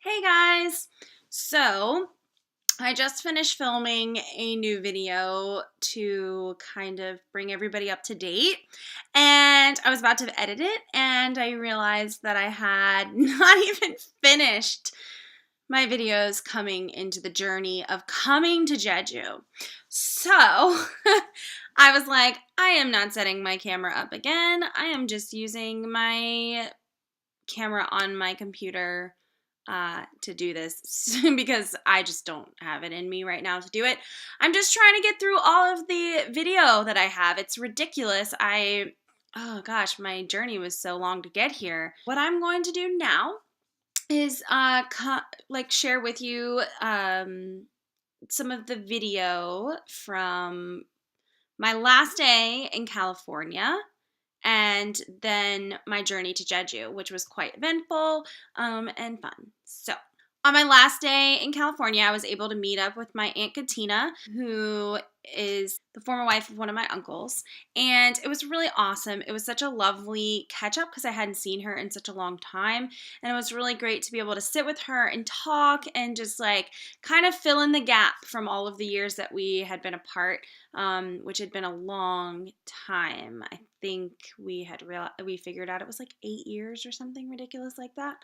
Hey guys! So, I just finished filming a new video to kind of bring everybody up to date, and I was about to edit it, and I realized that I had not even finished my videos coming into the journey of coming to Jeju. So, I was like, I am not setting my camera up again. I am just using my camera on my computer to do this because I just don't have it in me right now to do it. I'm just trying to get through all of the video that I have. It's ridiculous. Oh gosh, my journey was so long to get here. What I'm going to do now is share with you some of the video from my last day in California and then my journey to Jeju, which was quite eventful and fun. So, on my last day in California, I was able to meet up with my Aunt Katina, who is the former wife of one of my uncles, and it was really awesome. It was such a lovely catch-up because I hadn't seen her in such a long time, and it was really great to be able to sit with her and talk and just like kind of fill in the gap from all of the years that we had been apart, which had been a long time. I think we figured out it was like 8 years or something ridiculous like that.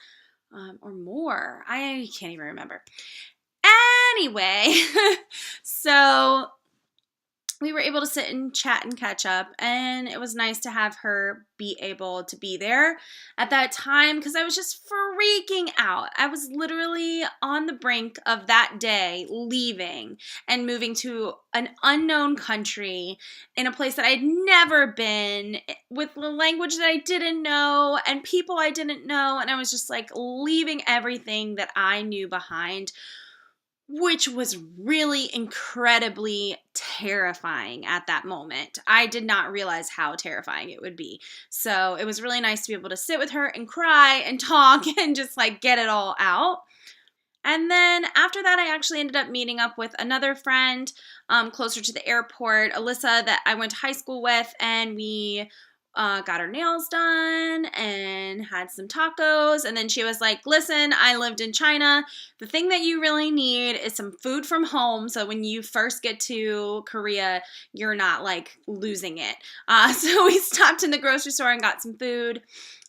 Or more. I can't even remember. Anyway, so we were able to sit and chat and catch up, and it was nice to have her be able to be there at that time because I was just freaking out. I was literally on the brink of that day leaving and moving to an unknown country in a place that I'd never been, with the language that I didn't know and people I didn't know, and I was just like leaving everything that I knew behind, which was really incredibly terrifying at that moment. I did not realize how terrifying it would be. So it was really nice to be able to sit with her and cry and talk and just like get it all out. And then after that, I actually ended up meeting up with another friend closer to the airport, Alyssa, that I went to high school with, and we got her nails done and had some tacos. And then she was like, listen, I lived in China. The thing that you really need is some food from home. So when you first get to Korea, you're not like losing it. So we stopped in the grocery store and got some food.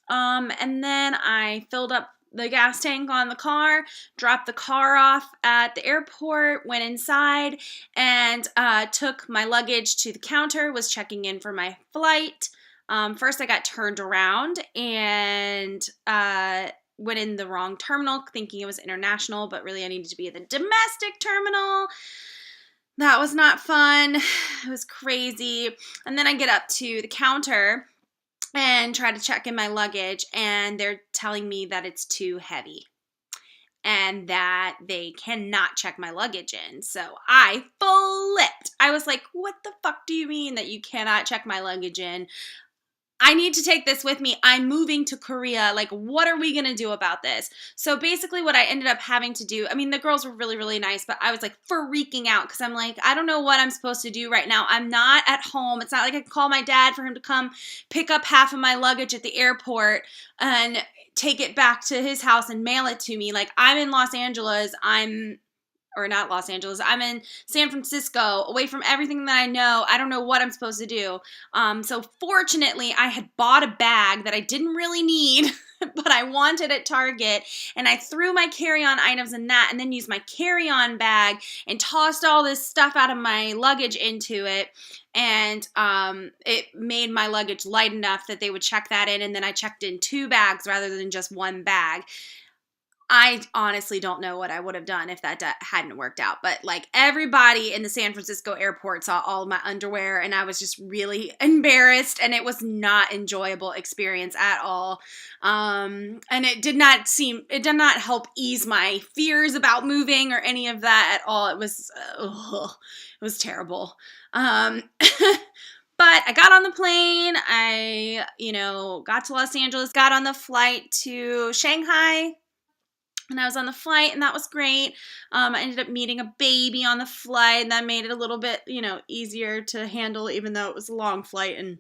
And then I filled up the gas tank on the car, dropped the car off at the airport, went inside, and took my luggage to the counter, was checking in for my flight. First, I got turned around and went in the wrong terminal, thinking it was international, but really I needed to be at the domestic terminal. That was not fun. It was crazy. And then I get up to the counter and try to check in my luggage, and they're telling me that it's too heavy and that they cannot check my luggage in. So I flipped. I was like, what the fuck do you mean that you cannot check my luggage in? I need to take this with me. I'm moving to Korea. Like, what are we going to do about this? So basically what I ended up having to do, I mean, the girls were really, really nice, but I was like freaking out because I'm like, I don't know what I'm supposed to do right now. I'm not at home. It's not like I can call my dad for him to come pick up half of my luggage at the airport and take it back to his house and mail it to me. Like, I'm in Los Angeles. Or not Los Angeles, I'm in San Francisco, away from everything that I know. I don't know what I'm supposed to do. So fortunately, I had bought a bag that I didn't really need, but I wanted at Target, and I threw my carry-on items in that, and then used my carry-on bag and tossed all this stuff out of my luggage into it, and it made my luggage light enough that they would check that in, and then I checked in 2 bags rather than just 1 bag. I honestly don't know what I would have done if that hadn't worked out. But like everybody in the San Francisco airport saw all of my underwear, and I was just really embarrassed, and it was not an enjoyable experience at all. And it did not help ease my fears about moving or any of that at all. It was terrible. But I got on the plane. I, got to Los Angeles, got on the flight to Shanghai. And I was on the flight, and that was great. I ended up meeting a baby on the flight, and that made it a little bit, easier to handle, even though it was a long flight and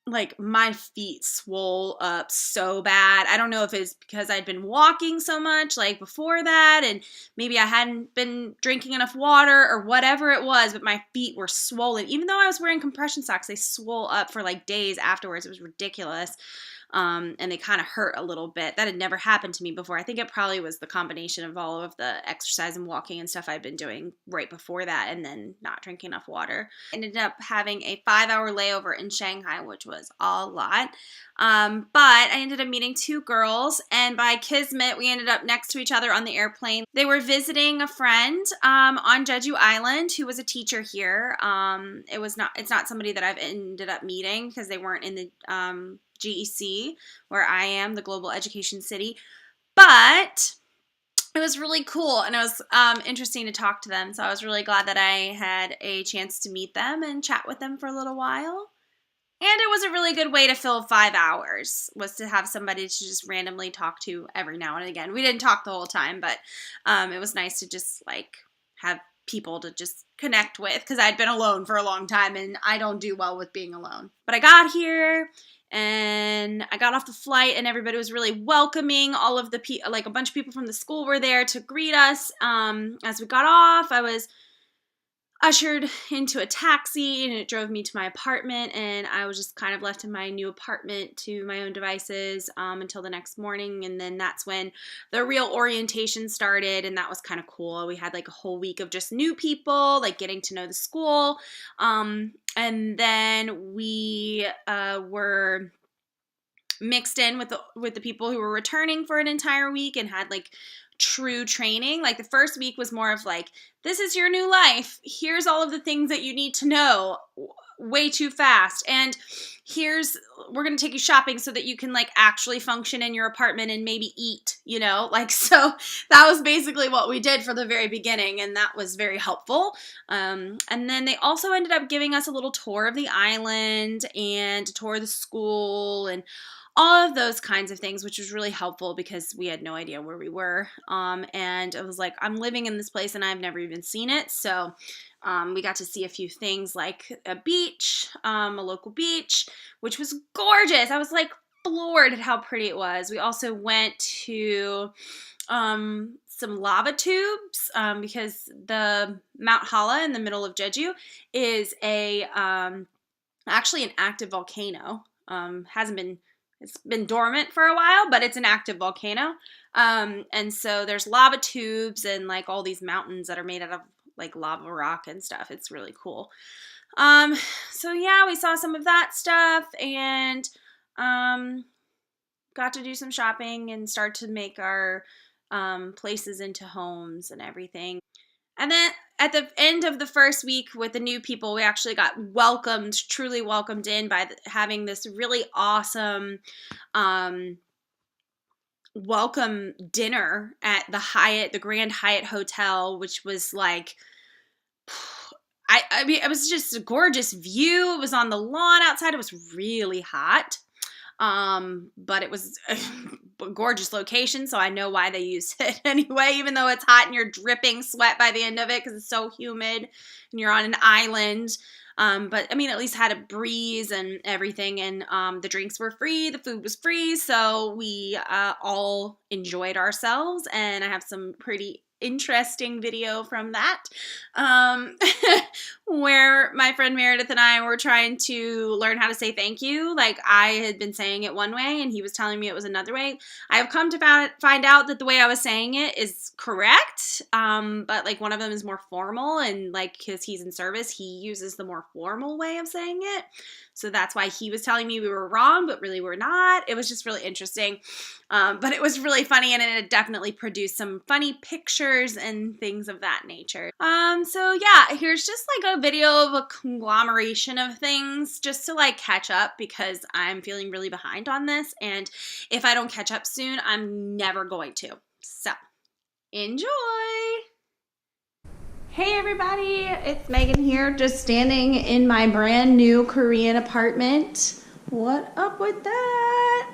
like my feet swole up so bad. I don't know if it's because I'd been walking so much like before that, and maybe I hadn't been drinking enough water or whatever it was, but my feet were swollen. Even though I was wearing compression socks, they swole up for like days afterwards. It was ridiculous. And they kind of hurt a little bit. That had never happened to me before. I think it probably was the combination of all of the exercise and walking and stuff I'd been doing right before that, and then not drinking enough water. I ended up having a 5-hour layover in Shanghai, which was a lot. But I ended up meeting 2 girls, and by kismet, we ended up next to each other on the airplane. They were visiting a friend on Jeju Island who was a teacher here. It's not somebody that I've ended up meeting because they weren't in the GEC, where I am, the Global Education City, but it was really cool, and it was interesting to talk to them, so I was really glad that I had a chance to meet them and chat with them for a little while. And it was a really good way to fill 5 hours, was to have somebody to just randomly talk to every now and again. We didn't talk the whole time, but it was nice to just like have people to just connect with, because I'd been alone for a long time, and I don't do well with being alone. But I got here, and I got off the flight, and everybody was really welcoming. All of the like a bunch of people from the school were there to greet us. As we got off, I was ushered into a taxi, and it drove me to my apartment, and I was just kind of left in my new apartment to my own devices until the next morning. And then that's when the real orientation started, and that was kind of cool. We had like a whole week of just new people, like getting to know the school. And then we were mixed in with the people who were returning for an entire week and had like true training. Like the first week was more of like, this is your new life. Here's all of the things that you need to know way too fast. And we're going to take you shopping so that you can like actually function in your apartment and maybe eat, like, so that was basically what we did for the very beginning. And that was very helpful. And then they also ended up giving us a little tour of the island and a tour of the school and all of those kinds of things, which was really helpful because we had no idea where we were. And it was like, I'm living in this place and I've never even seen it. So we got to see a few things like a beach, a local beach, which was gorgeous. I was like floored at how pretty it was. We also went to some lava tubes because the Mount Hala in the middle of Jeju is actually an active volcano. It's been dormant for a while, but it's an active volcano. And so there's lava tubes and like all these mountains that are made out of like lava rock and stuff. It's really cool. So yeah, we saw some of that stuff and got to do some shopping and start to make our places into homes and everything. And then at the end of the first week with the new people, we actually got truly welcomed in by having this really awesome welcome dinner at the Grand Hyatt Hotel, which was like, I mean, it was just a gorgeous view. It was on the lawn outside. It was really hot. But it was a gorgeous location, so I know why they used it anyway, even though it's hot and you're dripping sweat by the end of it because it's so humid and you're on an island. But I mean, at least had a breeze and everything, and the drinks were free, the food was free, so we all enjoyed ourselves, and I have some pretty interesting video from that where my friend Meredith and I were trying to learn how to say thank you. Like I had been saying it one way and he was telling me it was another way. I have come to find out that the way I was saying it is correct, but like one of them is more formal, and like because he's in service, he uses the more formal way of saying it. So that's why he was telling me we were wrong, but really we're not. It was just really interesting. But it was really funny, and it definitely produced some funny pictures and things of that nature. So yeah, here's just like a video of a conglomeration of things just to like catch up, because I'm feeling really behind on this. And if I don't catch up soon, I'm never going to. So enjoy. Hey everybody, it's Megan here, just standing in my brand new Korean apartment. What up with that?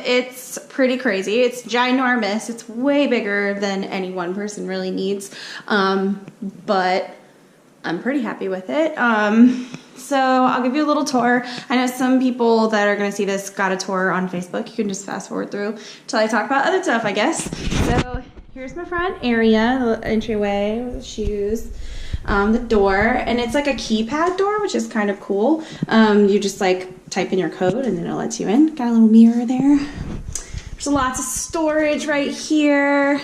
It's pretty crazy. It's ginormous. It's way bigger than any one person really needs. But I'm pretty happy with it. So I'll give you a little tour. I know some people that are going to see this got a tour on Facebook. You can just fast forward through till I talk about other stuff, I guess. So here's my front area, the entryway with the shoes, the door, and it's like a keypad door, which is kind of cool. You just like type in your code and then it lets you in. Got a little mirror there. There's lots of storage right here,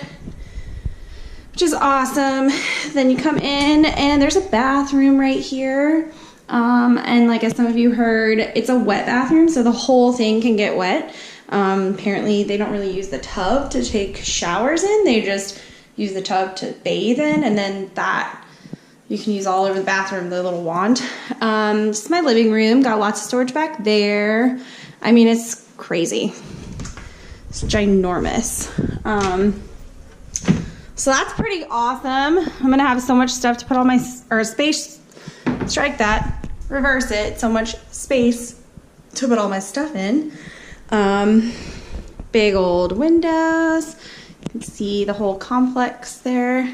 which is awesome. Then you come in and there's a bathroom right here. And like as some of you heard, it's a wet bathroom, so the whole thing can get wet. Apparently they don't really use the tub to take showers in. They just use the tub to bathe in, and then that you can use all over the bathroom, the little wand. This is my living room. Got lots of storage back there. I mean, it's crazy. It's ginormous. So that's pretty awesome. I'm gonna have so much stuff to put all my, or space, strike that, reverse it, so much space to put all my stuff in. Big old windows. You can see the whole complex there.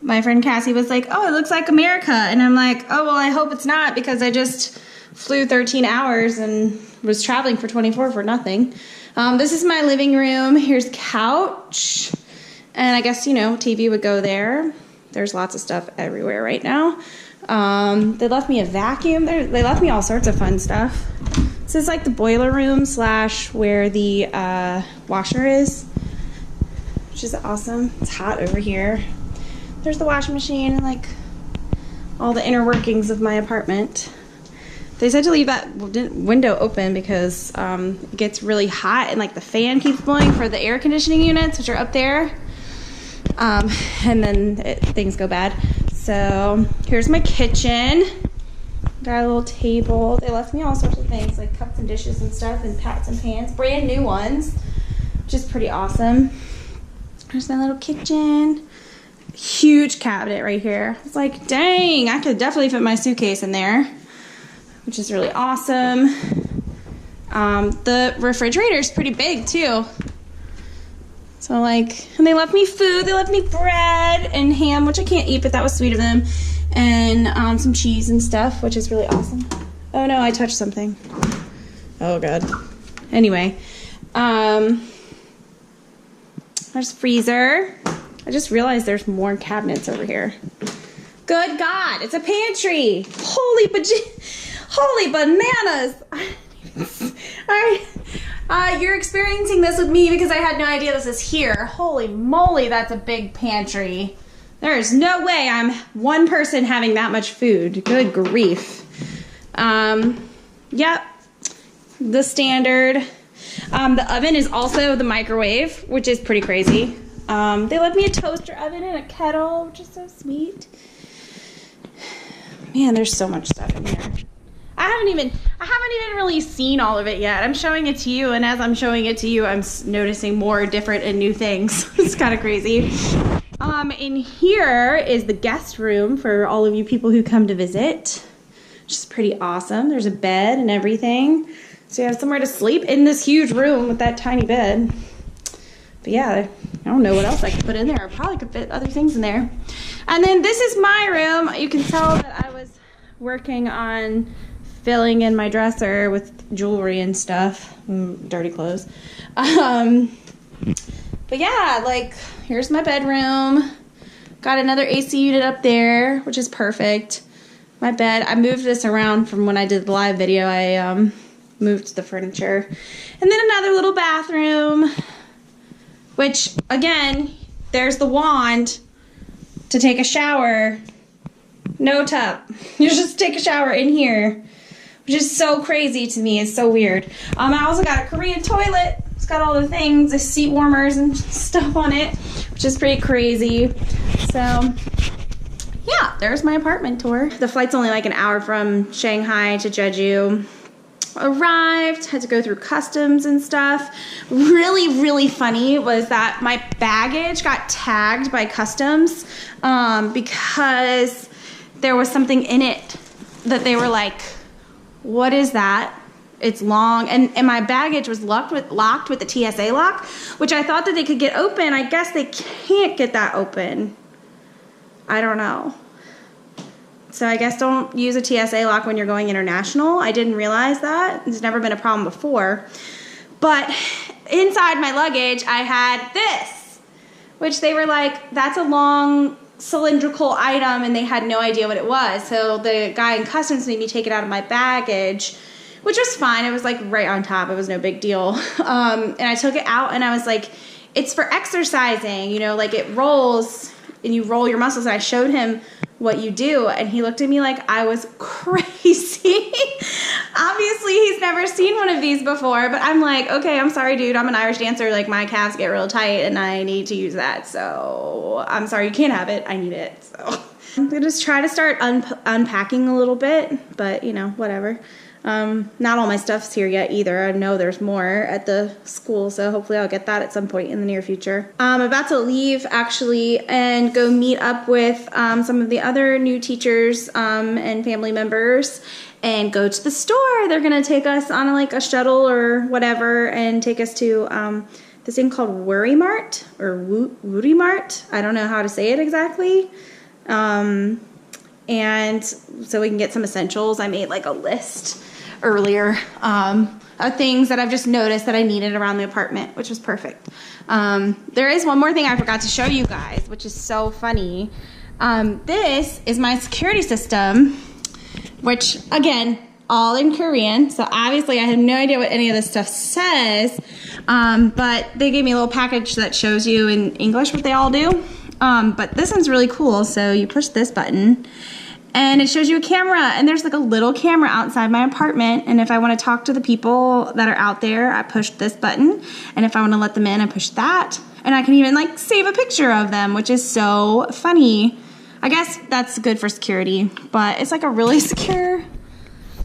My friend Cassie was like, oh, it looks like America. And I'm like, oh, well, I hope it's not, because I just flew 13 hours and was traveling for 24 for nothing. This is my living room. Here's a couch. And I guess, you know, TV would go there. There's lots of stuff everywhere right now. They left me a vacuum. They left me all sorts of fun stuff. This is like the boiler room / where the washer is, which is awesome. It's hot over here. There's the washing machine and like all the inner workings of my apartment. They said to leave that window open because it gets really hot and like the fan keeps blowing for the air conditioning units, which are up there. And then things go bad. So here's my kitchen. Got a little table. They left me all sorts of things like cups and dishes and stuff and pots and pans, brand new ones, which is pretty awesome. There's my little kitchen. Huge cabinet right here. It's like, dang, I could definitely fit my suitcase in there, which is really awesome. The refrigerator is pretty big too. So like, and they left me food. They left me bread and ham, which I can't eat, but that was sweet of them. And some cheese and stuff, which is really awesome. Oh no, I touched something. Oh God. Anyway, there's a freezer. I just realized there's more cabinets over here. Good God, it's a pantry. Holy bananas. Alright, you're experiencing this with me because I had no idea this is here. Holy moly, that's a big pantry. There is no way I'm one person having that much food. Good grief. Yep, the standard. The oven is also the microwave, which is pretty crazy. They left me a toaster oven and a kettle, which is so sweet. Man, there's so much stuff in here. I haven't even really seen all of it yet. I'm showing it to you, and as I'm showing it to you, I'm noticing more different and new things. It's kind of crazy. In here is the guest room for all of you people who come to visit, which is pretty awesome. There's a bed and everything. So you have somewhere to sleep in this huge room with that tiny bed. But yeah, I don't know what else I could put in there. I probably could fit other things in there. And then this is my room. You can tell that I was working on filling in my dresser with jewelry and stuff. Dirty clothes. But yeah, like, here's my bedroom. Got another AC unit up there, which is perfect. My bed, I moved this around from when I did the live video. I moved the furniture. And then another little bathroom, which, again, there's the wand to take a shower. No tub. You just take a shower in here, which is so crazy to me. It's so weird. I also got a Korean toilet. It's got all the things, the seat warmers and stuff on it, which is pretty crazy. So, yeah, there's my apartment tour. The flight's only like an hour from Shanghai to Jeju. Arrived, had to go through customs and stuff. Really, really funny was that my baggage got tagged by customs because there was something in it that they were like, what is that? It's long, and my baggage was locked with the TSA lock, which I thought that they could get open. I guess they can't get that open. I don't know. So I guess don't use a TSA lock when you're going international. I didn't realize that. It's never been a problem before. But inside my luggage, I had this, which they were like, that's a long cylindrical item, and they had no idea what it was. So the guy in customs made me take it out of my baggage, which was fine. It was like right on top. It was no big deal. And I took it out, and I was like, it's for exercising, you know, like it rolls and you roll your muscles. And I showed him what you do, and he looked at me like I was crazy. Obviously he's never seen one of these before, but I'm like, okay, I'm sorry, dude, I'm an Irish dancer, like my calves get real tight and I need to use that, so I'm sorry, you can't have it, I need it. So I'm gonna just try to start unpacking a little bit, but you know, whatever. Not all my stuff's here yet either. I know there's more at the school, so hopefully I'll get that at some point in the near future. I'm about to leave actually and go meet up with some of the other new teachers and family members and go to the store. They're gonna take us on like a shuttle or whatever and take us to this thing called Worry Mart or Woody Mart. I don't know how to say it exactly. And so we can get some essentials. I made like a list earlier of things that I've just noticed that I needed around the apartment, which was perfect. There is one more thing I forgot to show you guys, which is so funny. This is my security system, which again, all in Korean. So obviously I have no idea what any of this stuff says, but they gave me a little package that shows you in English what they all do. But this one's really cool. So you push this button and it shows you a camera, and there's like a little camera outside my apartment. And if I want to talk to the people that are out there, I push this button. And if I want to let them in, I push that. And I can even like save a picture of them, which is so funny. I guess that's good for security, but it's like a really secure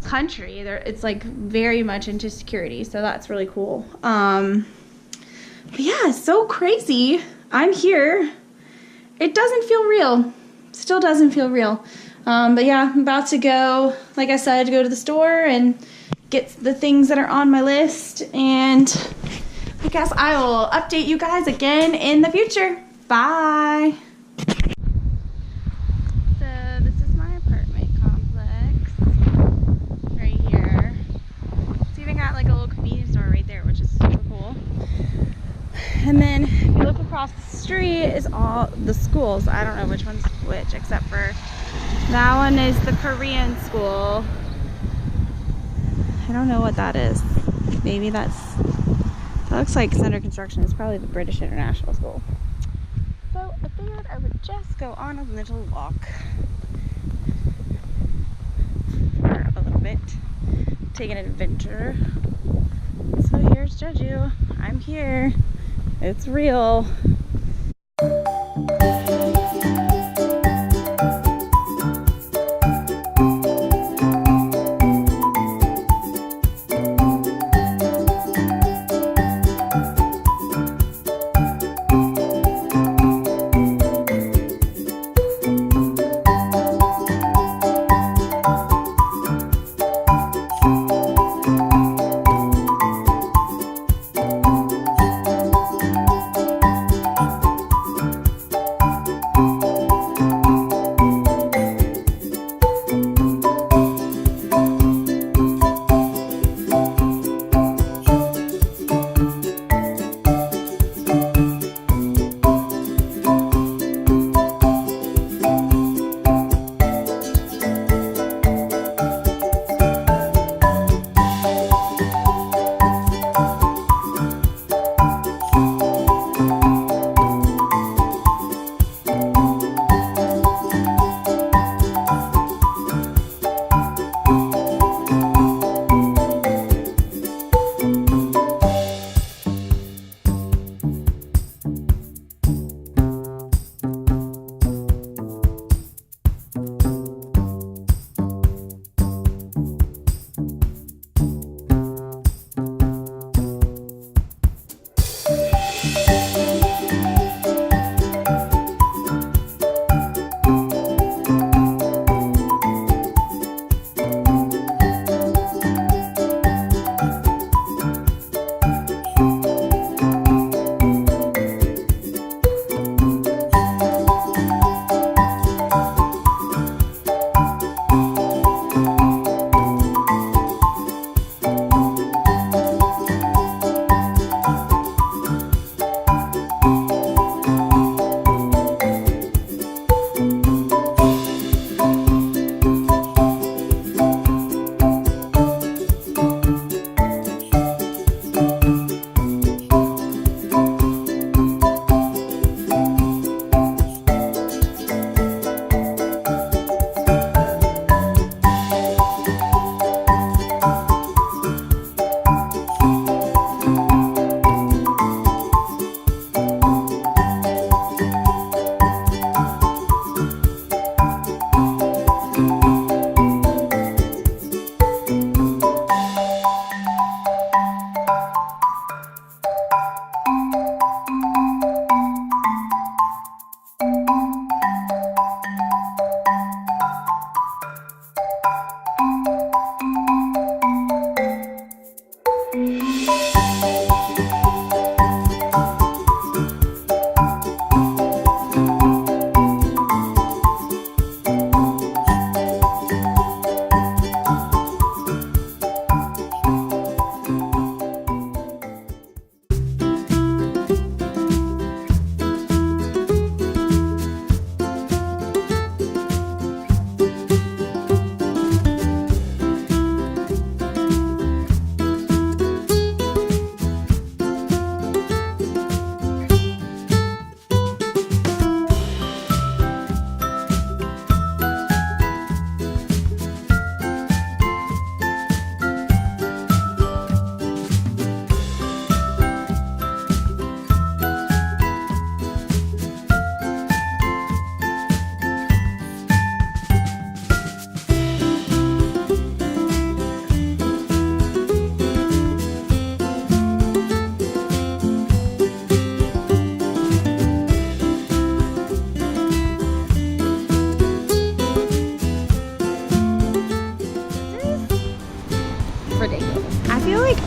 country. It's like very much into security. So that's really cool. But yeah, it's so crazy. I'm here. It doesn't feel real. Still doesn't feel real. But yeah, I'm about to go, like I said, to go to the store and get the things that are on my list. And I guess I will update you guys again in the future. Bye. So this is my apartment complex right here. See, they got like a little convenience store right there, which is super cool. And then if you look across the street is all the schools. I don't know which one's which, except for that one is the Korean school. I don't know what that is. Maybe that looks like it's under construction. It's probably the British International School. So I figured I would just go on a little walk for a little bit, take an adventure. So here's Jeju. I'm here. It's real.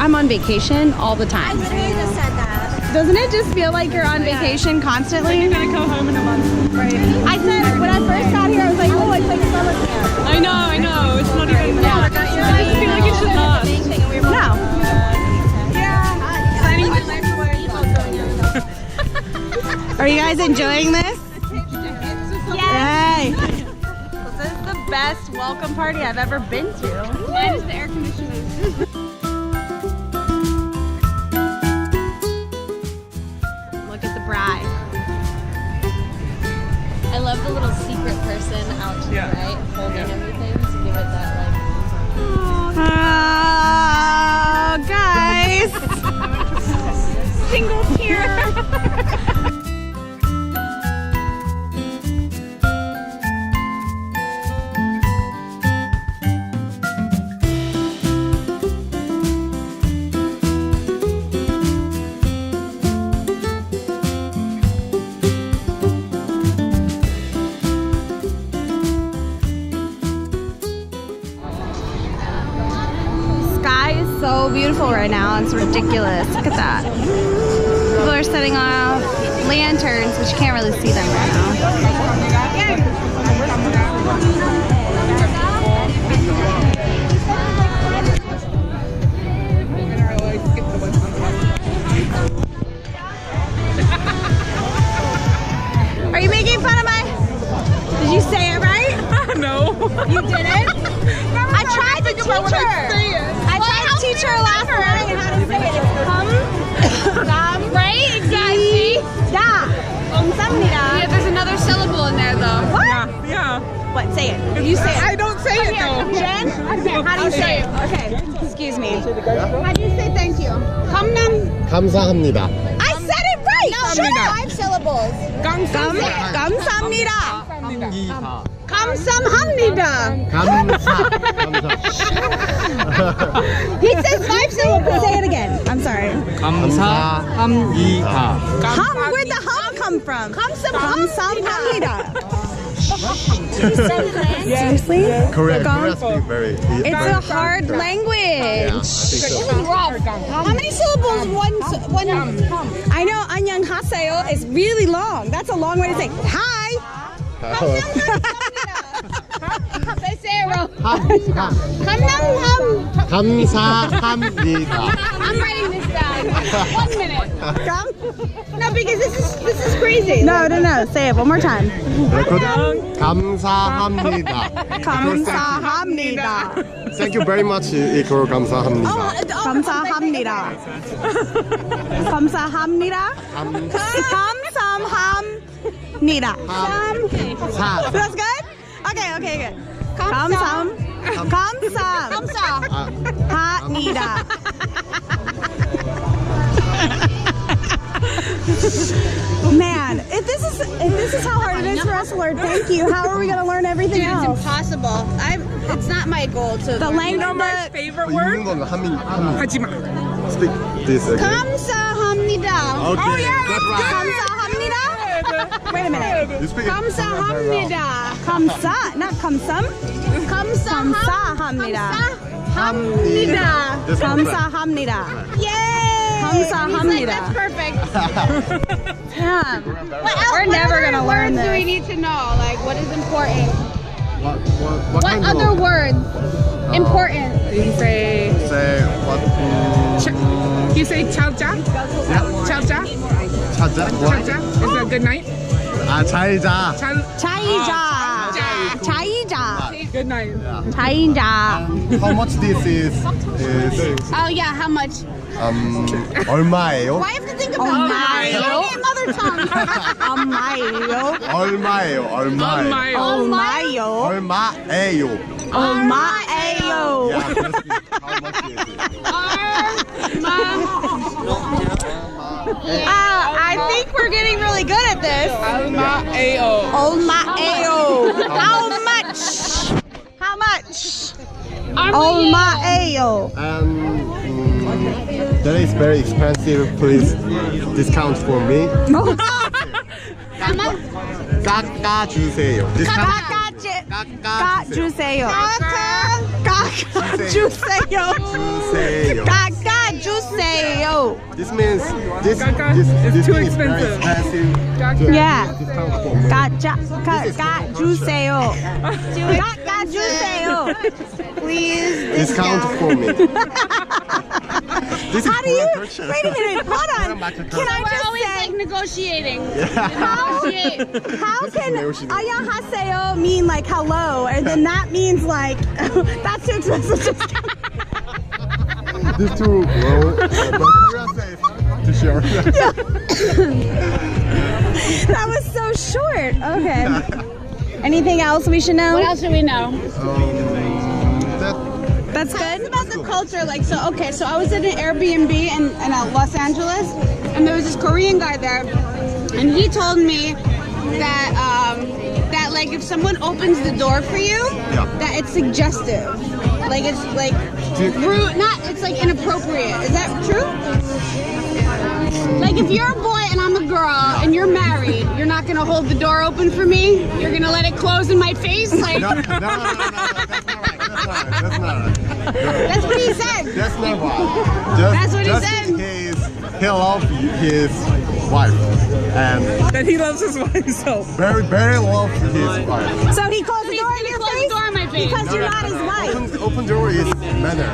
I'm on vacation all the time. I literally just said that. Doesn't it just feel like you're on vacation constantly? You're gonna come home in a month. Right. I said when I first got here, I was like, oh, it's like summer camp. I know. It's not even. Yeah. I feel like it should not. No. Are you guys enjoying this? Yay! This is the best welcome party I've ever been to. Mine is the air conditioning. Look at the bride. I love the little secret person out to the right, holding everything to give it that Oh, guys! Single tear. So beautiful right now. It's ridiculous. Look at that. People are setting off lanterns, but you can't really see them right now. Are you making fun of my? Did you say it right? No. You didn't? I tried to teach her. Teach her last night how to say it. Right? Exactly. 감사합니다. There's another syllable in there though. What? Yeah. What? Say it. You say it. I don't say it though. Jen? How do you say it? Okay. Excuse me. How do you say thank you? 감사합니다. I said it right. No, Shut up. 5 syllables. 감사합니다. 감사합니다. 감사. He says 5 syllables. Say it again. I'm sorry. 감사합니다. Where'd the hum come from? 감사합니다. Seriously? Korean speak very. It's a hard language. How many syllables? One. I know 안녕하세요 is really long. That's a long way to say hi. Say it wrong. 감사합니다. I'm writing this down. 1 minute. No, because this is crazy. No. Say it one more time. 감사합니다. 감사합니다. Thank you very much. 이거 감사합니다. 감사합니다. 감사합니다. 감사합니다. That's good? Okay, good. 감사합니다. Man, if this is how hard it is for us to learn thank you, how are we going to learn everything else? It's impossible. It's not my goal to. The language. My favorite word? 있는 건 한민. 하지마. Speak this again. 감사합니다. Okay, that's right. 감사합니다. Wait a minute. You speak it. 감사합니다. 감사, not 감삼. 감사합니다. 감사합니다. This one. 감사합니다. Yay! 감사합니다. That's perfect. Damn. We're never gonna learn Do we this. need to know? Like, what is important? What What kind other of words important? You say. say what? You say chaja? Chaja? 찾아? What? Chaja? Is that good night? 아, 잘 자. 자이자. Good night. 자이자. How much this is Oh yeah, how much? 얼마예요? Why have to think about Almighty. that? Give me another tongue. 엄마예요. 얼마예요? 얼마예요? 엄마요. 얼마예요? 엄마예요. Yeah, how much is it? I think we're getting really good at this. Alma-ayo. 엄마예요. How much? How much? 엄마예요. That is very expensive. Please discount for me. 깎아주세요. Discount. it? 까주세요. 까주세요. 까주세요. This means this It's too thing is very expensive. expensive. Yeah. Discount for me. 까주세요. 까주세요. Please Discount for me. This is How do you? Korean culture. Wait a minute. Hold on. Can I We're just always say? like negotiating. How can negotiating. 안녕하세요 mean like hello, and then that means like that's too expensive. These two low, but Korea safe to share. That was so short. Okay. Anything else we should know? What else do we know? That's good. It's about the culture. Like, so, okay, so I was at an Airbnb in Los Angeles, and there was this Korean guy there, and he told me that, that like, if someone opens the door for you, that it's suggestive. Like, it's like rude, it's like inappropriate. Is that true? Like, if you're a boy and I'm a girl and you're married, you're not gonna hold the door open for me? You're gonna let it close in my face? Like, No, that's not right. that's what he said. That's not right. That's what he said. He loves his wife and That he loves his wife so. very, very loves his wife. So he closed the door in your Close the face door in my face. because you're not his wife. Open door is manner.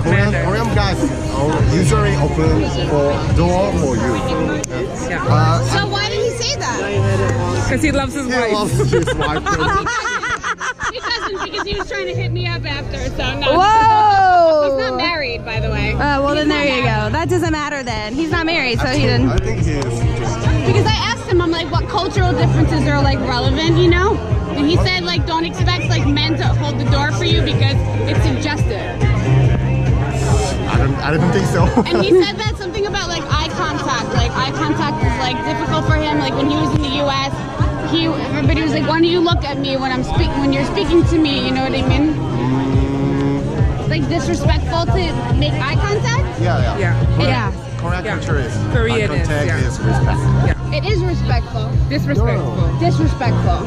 Korean guys usually open door for you. So why did he say that? Because he loves his He wife. loves his wife. He doesn't because he was trying to hit me up after, so no. Whoa. He's not married, by the way. Well, then there you go. That doesn't matter then. He's not married, so he didn't. I think he is. Because I asked him, I'm like, what cultural differences are like relevant, you know? And he said, like, don't expect like men to hold the door for you because it's suggestive. I don't think so. And he said that something about like eye contact. Like eye contact is like difficult for him. Like when he was in the U.S., everybody was like, why don't you look at me when you're speaking to me? You know what I mean? Like disrespectful to make eye contact. Yeah. Yeah. Korean culture is Korean eye contact is, is respect. It is respectful. Disrespectful. Disrespectful.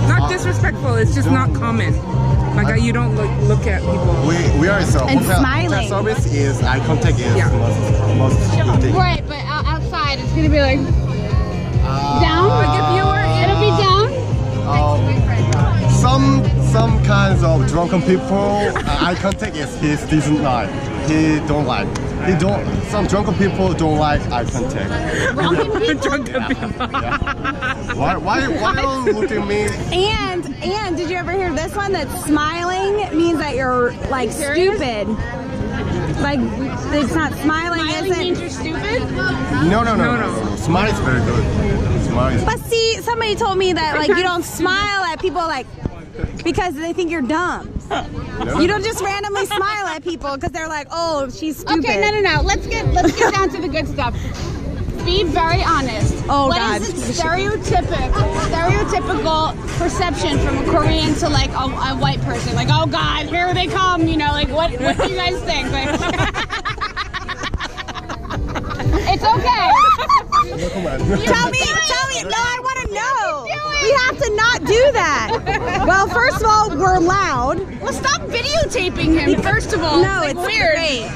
Not disrespectful, it's just not common. Like you don't look at people. We are so And hotel smiling. service is eye contact is Yeah. most thing. Right, but outside it's gonna be like down. Like if you were It'll be down. Some kinds of drunken people eye contact is he doesn't like. He don't like. Some drunken people don't like eye contact. drunken people. Why don't look at me? And did you ever hear this one? That smiling means that you're like stupid. Like it's not smiling, Smiling means isn't. you're stupid. No. Smile is very good. Smile is But see, somebody told me that like you don't smile at people like because they think you're dumb. You don't just randomly smile at people because they're like, oh, she's stupid. Okay, no. Let's get down to the good stuff. Be very honest. Oh, What God. is the stereotypical perception from a Korean to like a white person? Like, oh God, here they come. You know, like what do you guys think? Like, it's okay. come on. Tell me. No, I want to know. We have to not do that. Well, first of all, we're loud. Well, stop videotaping him. First of all, No, like, it's weird. great.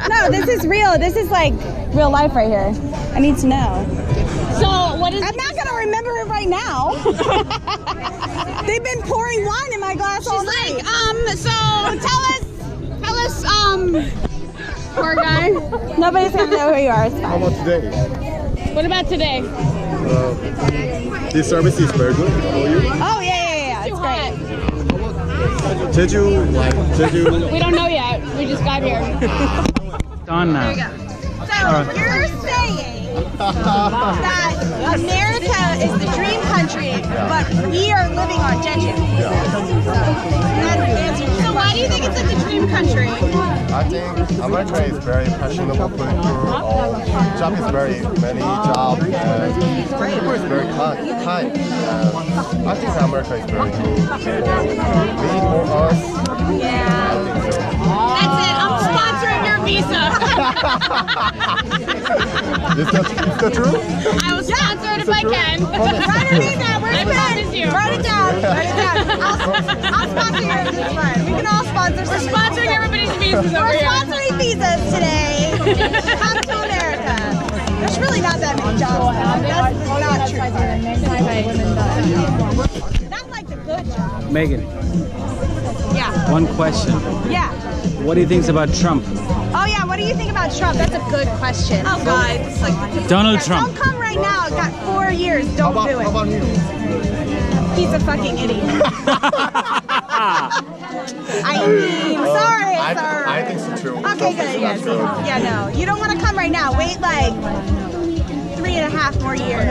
No, this is real. This is like real life right here. I need to know. So what is? I'm not gonna remember it right now. They've been pouring wine in my glass all She's night. like, so tell us, poor guy. Nobody's gonna know who you are. It's How fine. about today? What about today? This service is very good for you. Oh yeah. It's great. Jeju. We don't know yet. We just got here. Done now. So you're saying that America is the dream country, but we are living on Jeju. So why do you think it's like the dream country? I think America is very fashionable culture. Job is very many jobs. People is very kind. I think America is very good for me, for us. Yeah. I think so. That's it. I'm sponsoring your visa. Is that true? I will sponsor it if I can. Write her name down. Where's I promise you. Write it down. Write it down. I'll sponsor yours. It's fine. We can all sponsor. We're sponsoring everybody's visas over We're here. sponsoring visas today. Come to America. There's really not that many jobs. That's not true. Not like the good job. Megan, Yeah. one question. Yeah. What do you think about Trump? Oh yeah. What do you think about Trump? That's a good question. Oh God. It's like Donald Don't Trump. come right now. Got 4 years. Don't do How about it. you? He's a fucking idiot. I mean, sorry. I think so too. Okay, good. Yes. Yeah, no. You don't want to come right now. Wait like 3.5 more years.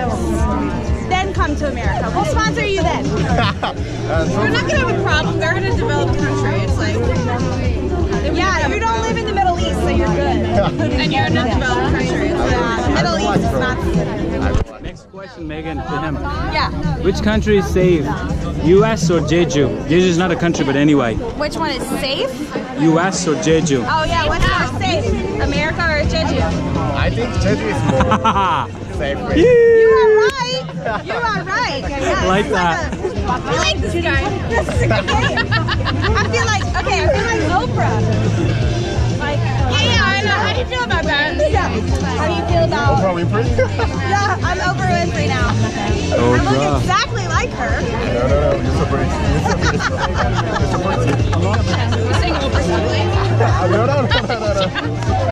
Then come to America. We'll sponsor you then. We're not gonna have a problem. They're in a developed country. It's like, Yeah, you don't live in the Middle East, so you're good. and you're in a developed country. It's like, Middle East is not. Next question, Megan, to him. Yeah. Which country is safe? U.S. or Jeju? Jeju is not a country, but anyway. Which one is safe? U.S. or Jeju? Oh yeah, what's more safe? America or Jeju? I think Jeju is more safe. You are right. You are right. Yeah, Like this is that. I like this guy. This is a good game. I feel like Oprah. Like, Yeah, I know. How do you feel about that? yeah. How do you feel about? Oprah Winfrey? Yeah, I'm Oprah Winfrey now. I look Oprah. exactly like her. No. You're so pretty. You're so pretty. We're saying Oprah's ugly. No.